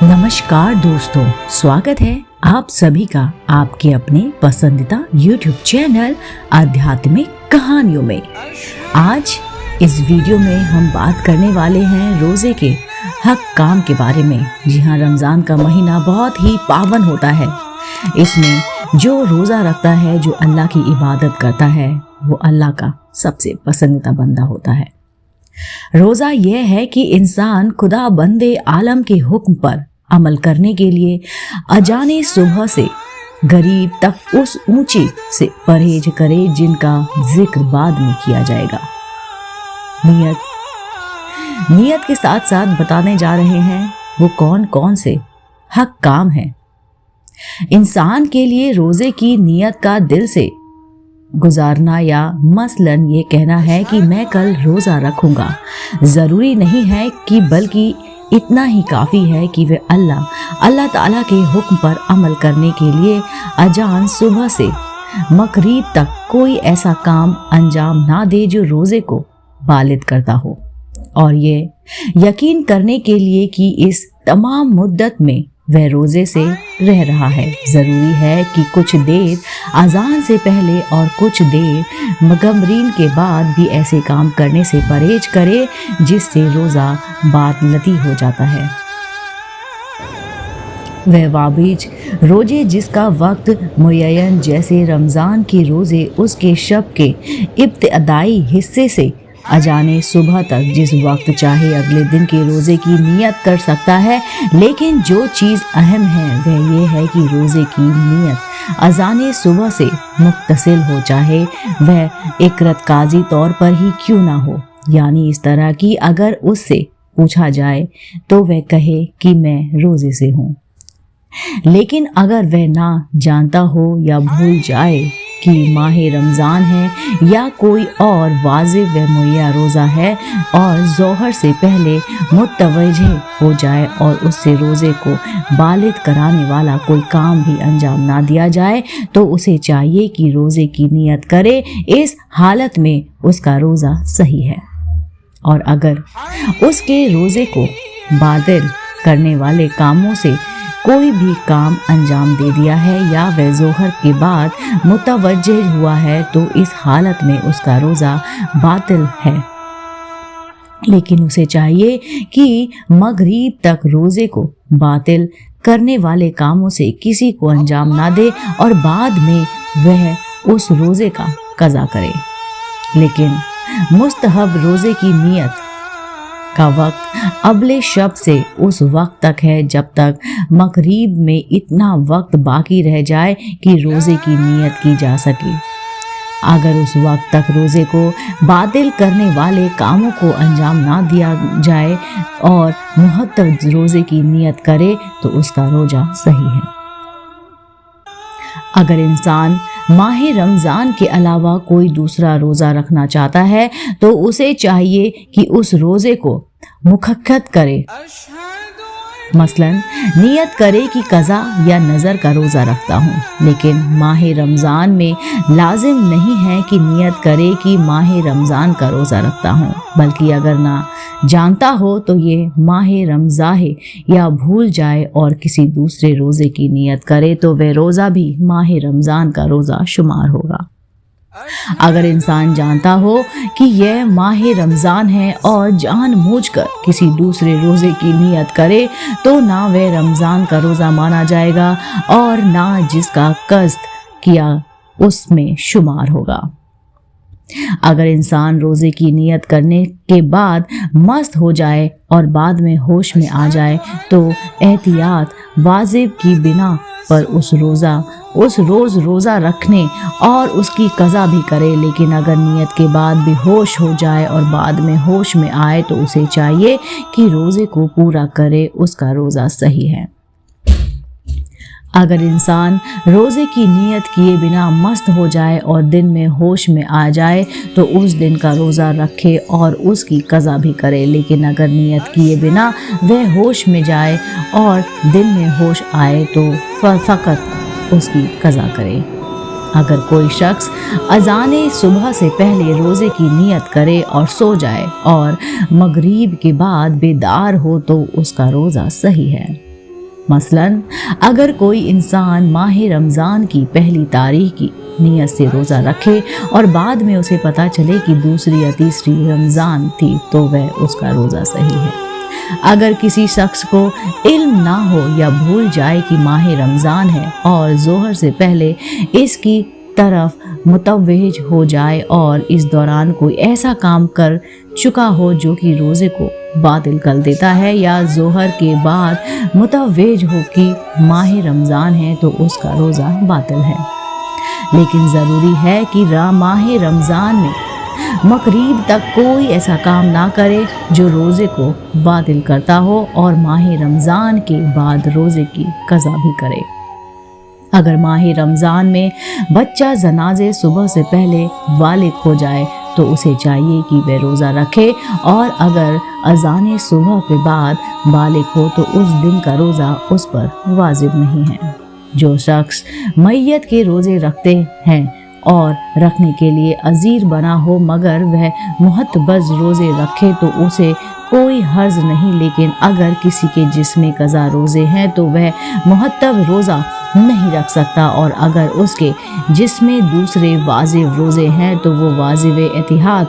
नमस्कार दोस्तों, स्वागत है आप सभी का आपके अपने पसंदीदा YouTube चैनल आध्यात्मिक कहानियों में। आज इस वीडियो में हम बात करने वाले हैं रोजे के हक काम के बारे में। जी हाँ, रमज़ान का महीना बहुत ही पावन होता है। इसमें जो रोज़ा रखता है, जो अल्लाह की इबादत करता है, वो अल्लाह का सबसे पसंदीदा बंदा होता है। रोज़ा यह है कि इंसान खुदा बंदे आलम के हुक्म पर अमल करने के लिए अजाने सुबह से गरीब तक उस ऊंची से परहेज करे जिनका जिक्र बाद में किया जाएगा। नियत के साथ साथ बताने जा रहे हैं वो कौन कौन से हक काम हैं। इंसान के लिए रोजे की नियत का दिल से गुजारना या मसलन ये कहना है कि मैं कल रोजा रखूंगा ज़रूरी नहीं है कि बल्कि इतना ही काफ़ी है कि वे अल्लाह ताला के हुक्म पर अमल करने के लिए अजान सुबह से मगरिब तक कोई ऐसा काम अंजाम ना दे जो रोज़े को बालिद करता हो, और ये यकीन करने के लिए कि इस तमाम मुद्दत में वह रोज़े से रह रहा है। ज़रूरी है कि कुछ देर अजान से पहले और कुछ देर मगरिब के बाद भी ऐसे काम करने से परहेज करे जिससे रोज़ा बातिल हो जाता है। वह वाजिब रोजे जिसका वक्त मुय्यन, जैसे रमज़ान के रोज़े उसके शब के इब्तिदाई हिस्से से अजाने सुबह तक जिस वक्त चाहे अगले दिन के रोज़े की नियत कर सकता है। लेकिन जो चीज़ अहम है वह ये है कि रोज़े की नियत अजाने सुबह से मुत्तसिल हो, चाहे वह इकरारकाजी तौर पर ही क्यों ना हो। यानी इस तरह की अगर उससे पूछा जाए तो वह कहे कि मैं रोज़े से हूँ। लेकिन अगर वह ना जानता हो या भूल जाए कि माह रमज़ान है या कोई और वाजिब व मुय्या रोज़ा है और ज़ोहर से पहले मुतवज्जे हो जाए और उससे रोज़े को बालिद कराने वाला कोई काम भी अंजाम ना दिया जाए तो उसे चाहिए कि रोज़े की नियत करे। इस हालत में उसका रोज़ा सही है। और अगर उसके रोज़े को बातिल करने वाले कामों से कोई भी काम अंजाम दे दिया है या वह ज़ोहर के बाद मुतवज्जे हुआ है तो इस हालत में उसका रोज़ा बातिल है। लेकिन उसे चाहिए कि मगरिब तक रोज़े को बातिल करने वाले कामों से किसी को अंजाम ना दे और बाद में वह उस रोज़े का कज़ा करे। लेकिन मुस्तहब रोज़े की नियत का वक्त अगले शब से उस वक्त तक है जब तक मगरिब में इतना वक्त बाकी रह जाए कि रोज़े की नियत की जा सके। अगर उस वक्त तक रोज़े को बातिल करने वाले कामों को अंजाम ना दिया जाए और मुहत्तम रोज़े की नियत करे तो उसका रोज़ा सही है। अगर इंसान माह रमज़ान के अलावा कोई दूसरा रोज़ा रखना चाहता है तो उसे चाहिए कि उस रोज़े को मुखक्कत करे, मसलन नियत करे कि कज़ा या नज़र का रोज़ा रखता हूँ। लेकिन माह रमज़ान में लाजिम नहीं है कि नियत करे कि माह रमज़ान का रोज़ा रखता हूँ, बल्कि अगर ना जानता हो तो ये माह रमज़ान है या भूल जाए और किसी दूसरे रोज़े की नियत करे तो वह रोज़ा भी माह रमज़ान का रोज़ा शुमार होगा। अगर इंसान जानता हो कि यह माह रमज़ान है और जानबूझकर किसी दूसरे रोज़े की नियत करे तो ना वह रमज़ान का रोज़ा माना जाएगा और ना जिसका कस्द किया उसमें शुमार होगा। अगर इंसान रोज़े की नियत करने के बाद मस्त हो जाए और बाद में होश में आ जाए तो एहतियात वाजिब की बिना पर उस रोज़ रोज़ा रखने और उसकी कज़ा भी करे। लेकिन अगर नियत के बाद भी होश हो जाए और बाद में होश में आए तो उसे चाहिए कि रोज़े को पूरा करे, उसका रोज़ा सही है। अगर इंसान रोज़े की नियत किए बिना मस्त हो जाए और दिन में होश में आ जाए तो उस दिन का रोज़ा रखे और उसकी कज़ा भी करे। लेकिन अगर नियत किए बिना वह होश में जाए और दिन में होश आए तो फ़कत उसकी कज़ा करे। अगर कोई शख्स अज़ाने सुबह से पहले रोज़े की नियत करे और सो जाए और मगरिब के बाद बेदार हो तो उसका रोज़ा सही है। मसलन अगर कोई इंसान माह रमज़ान की पहली तारीख की नियत से रोज़ा रखे और बाद में उसे पता चले कि दूसरी या तीसरी रमज़ान थी तो वह उसका रोज़ा सही है। अगर किसी शख्स को इल्म ना हो या भूल जाए कि माह रमज़ान है और ज़ोहर से पहले इसकी तरफ मुतवज्जह हो जाए और इस दौरान कोई ऐसा काम कर चुका हो जो कि रोज़े को बातिल कर देता है, या ज़ोहर के बाद मुतवज्जह हो कि माह रमज़ान है तो उसका रोज़ा बातिल है। लेकिन ज़रूरी है कि माह रमज़ान में मगरिब तक कोई ऐसा काम ना करे जो रोज़े को बातिल करता हो और माह रमज़ान के बाद रोज़े की कज़ा भी करे। अगर माह रमज़ान में बच्चा जनाजे सुबह से पहले बालिग हो जाए तो उसे चाहिए कि वह रोज़ा रखे, और अगर अज़ान सुबह के बाद बालिग हो तो उस दिन का रोज़ा उस पर वाजिब नहीं है। जो शख्स मैयत के रोज़े रखते हैं और रखने के लिए अजीर बना हो मगर वह मुहतबज रोज़े रखे तो उसे कोई हर्ज नहीं, लेकिन अगर किसी के जिस्म कज़ा रोज़े हैं तो वह मुहतब रोज़ा नहीं रख सकता, और अगर उसके जिस्म दूसरे वाजिब रोज़े हैं तो वो वाजिब एतिहाद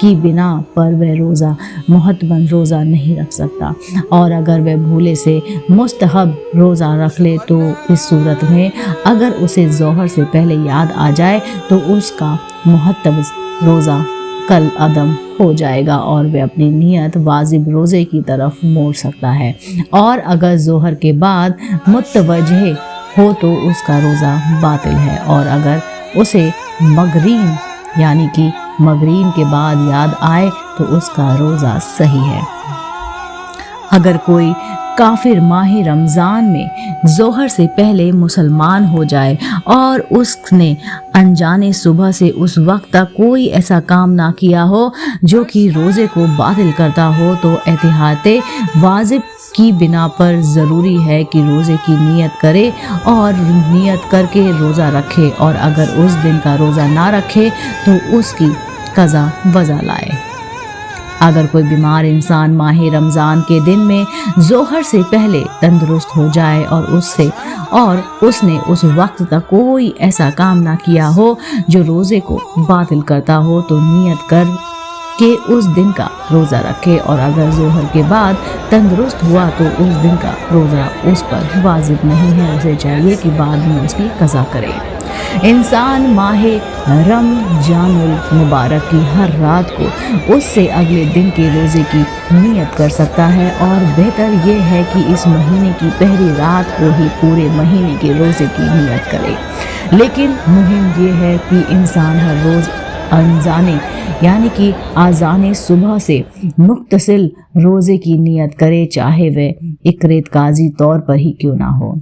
की बिना पर वह रोज़ा मुहतबन रोज़ा नहीं रख सकता। और अगर वह भूले से मुस्तहब रोज़ा रख ले तो इस सूरत में अगर उसे ज़ोहर से पहले याद आ जाए तो उसका मुहतब रोज़ा कल अदम हो जाएगा और वह अपनी नियत वाजिब रोज़े की तरफ मोड़ सकता है। और अगर ज़ोहर के बाद मुतवज्जह हो तो उसका रोज़ा बातिल है, और अगर उसे मगरीब यानी कि मगरीब के बाद याद आए तो उसका रोज़ा सही है। अगर कोई काफिर माह रमज़ान में ज़ोहर से पहले मुसलमान हो जाए और उसने अनजाने सुबह से उस वक्त तक कोई ऐसा काम ना किया हो जो कि रोज़े को बातिल करता हो तो एहतियाते वाजिब की बिना पर ज़रूरी है कि रोज़े की नियत करे और नियत करके रोज़ा रखे, और अगर उस दिन का रोज़ा ना रखे तो उसकी कज़ा वज़ा लाए। अगर कोई बीमार इंसान माह रमज़ान के दिन में ज़ोहर से पहले तंदुरुस्त हो जाए और उसने उस वक्त तक कोई ऐसा काम ना किया हो जो रोज़े को बातिल करता हो तो नियत कर के उस दिन का रोज़ा रखे, और अगर ज़ोहर के बाद तंदुरुस्त हुआ तो उस दिन का रोज़ा उस पर वाजिब नहीं है, उसे चाहिए कि बाद में उसकी कज़ा करे। इंसान माह रमज़ानुल मुबारक की हर रात को उससे अगले दिन के रोज़े की नियत कर सकता है, और बेहतर ये है कि इस महीने की पहली रात को ही पूरे महीने के रोज़े की नियत करे। लेकिन मुहिम ये है कि इंसान हर रोज़ अनजाने यानी कि आज़ान सुबह से मुक्तसिल रोज़े की नियत करे, चाहे वह इक़राज़ी तौर पर ही क्यों ना हो।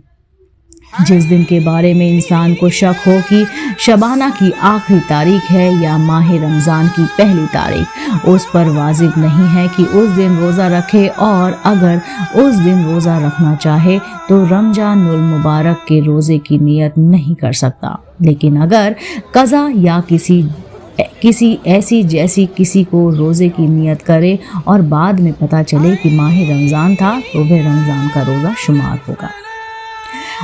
जिस दिन के बारे में इंसान को शक हो कि शबाना की आखिरी तारीख है या माह रमज़ान की पहली तारीख, उस पर वाजिब नहीं है कि उस दिन रोज़ा रखे, और अगर उस दिन रोज़ा रखना चाहे तो रमज़ानुल मुबारक के रोज़े की नियत नहीं कर सकता। लेकिन अगर कज़ा या किसी ऐसी जैसी किसी को रोज़े की नियत करे और बाद में पता चले कि माह रमज़ान था तो वह रमज़ान का रोज़ा शुमार होगा।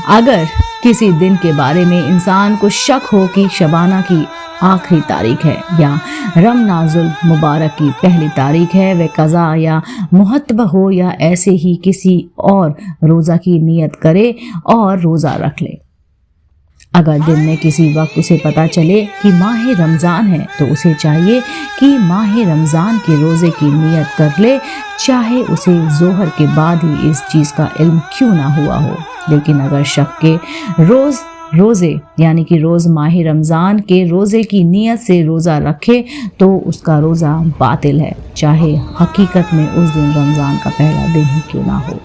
अगर किसी दिन के बारे में इंसान को शक हो कि शबाना की आखिरी तारीख है या रमज़ानुल मुबारक की पहली तारीख है, वह कज़ा या मुहतब हो या ऐसे ही किसी और रोज़ा की नियत करे और रोज़ा रख ले। अगर दिन में किसी वक्त उसे पता चले कि माह रमज़ान है तो उसे चाहिए कि माह रमज़ान के रोज़े की नियत कर ले, चाहे उसे ज़ोहर के बाद ही इस चीज़ का इल्म क्यों ना हुआ हो। लेकिन अगर शक के रोज़े यानी कि रोज़ माह रमज़ान के रोज़े की नियत से रोज़ा रखे तो उसका रोज़ा बातिल है, चाहे हकीकत में उस दिन रमज़ान का पहला दिन ही क्यों ना हो।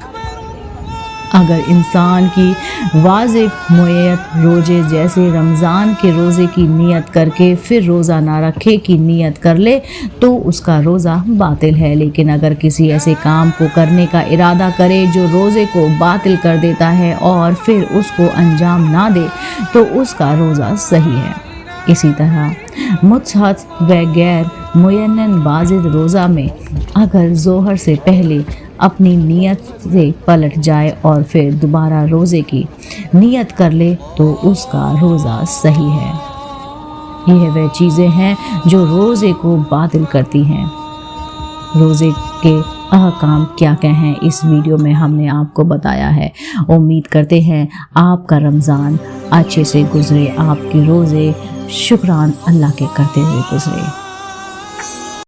अगर इंसान की वाजिब मुय्यत रोज़े जैसे रमज़ान के रोज़े की नियत करके फिर रोज़ा ना रखे की नियत कर ले तो उसका रोज़ा बातिल है। लेकिन अगर किसी ऐसे काम को करने का इरादा करे जो रोज़े को बातिल कर देता है और फिर उसको अंजाम ना दे तो उसका रोज़ा सही है। इसी तरह मुत्सहत व गैर मुयन्नन वाजिब रोज़ा में अगर ज़ोहर से पहले अपनी नियत से पलट जाए और फिर दोबारा रोज़े की नियत कर ले तो उसका रोज़ा सही है। यह वह चीज़ें हैं जो रोज़े को बातिल करती हैं। रोज़े के अहकाम क्या क्या हैं इस वीडियो में हमने आपको बताया है। उम्मीद करते हैं आपका रमज़ान अच्छे से गुजरे, आपके रोज़े शुक्रान अल्लाह के करते हुए गुजरे।